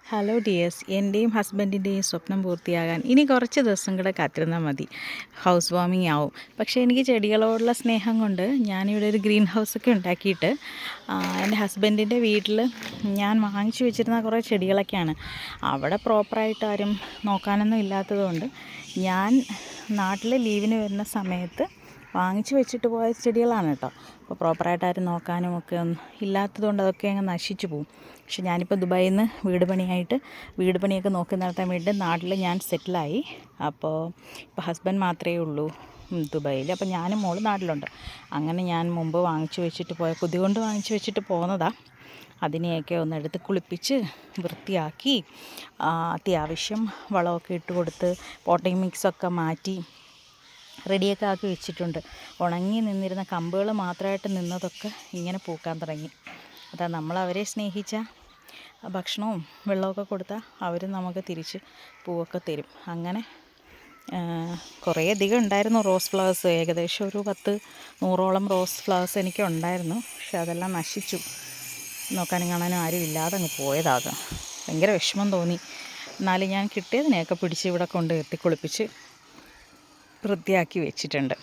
Hello dears, എൻ്റെയും ഹസ്ബൻഡിൻ്റെയും സ്വപ്നം പൂർത്തിയാകാൻ ഇനി കുറച്ച് ദിവസം കൂടെ കാത്തിരുന്നാൽ മതി. ഹൗസ് വാമിംഗ് ആവും. പക്ഷേ എനിക്ക് ചെടികളോടുള്ള സ്നേഹം കൊണ്ട് ഞാനിവിടെ ഒരു ഗ്രീൻ ഹൗസൊക്കെ ഉണ്ടാക്കിയിട്ട് എൻ്റെ ഹസ്ബൻഡിൻ്റെ വീട്ടിൽ ഞാൻ വാങ്ങിച്ചു വെച്ചിരുന്ന കുറേ ചെടികളൊക്കെയാണ്. അവിടെ പ്രോപ്പറായിട്ട് ആരും നോക്കാനൊന്നും ഇല്ലാത്തതുകൊണ്ട് ഞാൻ നാട്ടിൽ ലീവിന് വരുന്ന സമയത്ത് വാങ്ങിച്ചു വെച്ചിട്ട് പോയ ചെടികളാണ് കേട്ടോ. അപ്പോൾ പ്രോപ്പറായിട്ട് ആരും നോക്കാനും ഒക്കെ ഒന്നും ഇല്ലാത്തതുകൊണ്ട് അതൊക്കെ അങ്ങ് നശിച്ചു പോകും. പക്ഷെ ഞാനിപ്പോൾ ദുബായിൽ നിന്ന് വീട് പണിയൊക്കെ നോക്കി നടത്താൻ വേണ്ടി നാട്ടിൽ ഞാൻ സെറ്റിലായി. ഇപ്പോൾ ഹസ്ബൻഡ് മാത്രമേ ഉള്ളൂ ദുബായിൽ. അപ്പോൾ ഞാനും മോള് നാട്ടിലുണ്ട്. അങ്ങനെ ഞാൻ മുമ്പ് വാങ്ങിച്ചു വെച്ചിട്ട് കൊതി കൊണ്ട് വാങ്ങിച്ചു വെച്ചിട്ട് പോന്നതാണ്. അതിനെയൊക്കെ ഒന്നെടുത്ത് കുളിപ്പിച്ച് വൃത്തിയാക്കി അത്യാവശ്യം വളമൊക്കെ ഇട്ട് കൊടുത്ത് പോട്ടിംഗ് മിക്സൊക്കെ മാറ്റി റെഡിയൊക്കെ ആക്കി വെച്ചിട്ടുണ്ട്. ഉണങ്ങി നിന്നിരുന്ന കമ്പുകൾ മാത്രമായിട്ട് നിന്നതൊക്കെ ഇങ്ങനെ പൂക്കാൻ തുടങ്ങി. അതാ നമ്മളവരെ സ്നേഹിച്ച ഭക്ഷണവും വെള്ളമൊക്കെ കൊടുത്താൽ അവർ നമുക്ക് തിരിച്ച് പൂവൊക്കെ തരും. അങ്ങനെ കുറേ അധികം ഉണ്ടായിരുന്നു റോസ് ഫ്ലവേഴ്സ്. ഏകദേശം ഒരു 100-100ഓളം റോസ് ഫ്ലവേഴ്സ് എനിക്ക് ഉണ്ടായിരുന്നു. പക്ഷെ അതെല്ലാം നശിച്ചു. നോക്കാനും കാണാനും ആരും ഇല്ലാതെ അങ്ങ് പോയതാകാം. ഭയങ്കര വിഷമം തോന്നി. എന്നാലും ഞാൻ കിട്ടിയതിനെയൊക്കെ പിടിച്ച് ഇവിടെ കൊണ്ട് എത്തി കുളിപ്പിച്ച് വൃത്തിയാക്കി വെച്ചിട്ടുണ്ട്.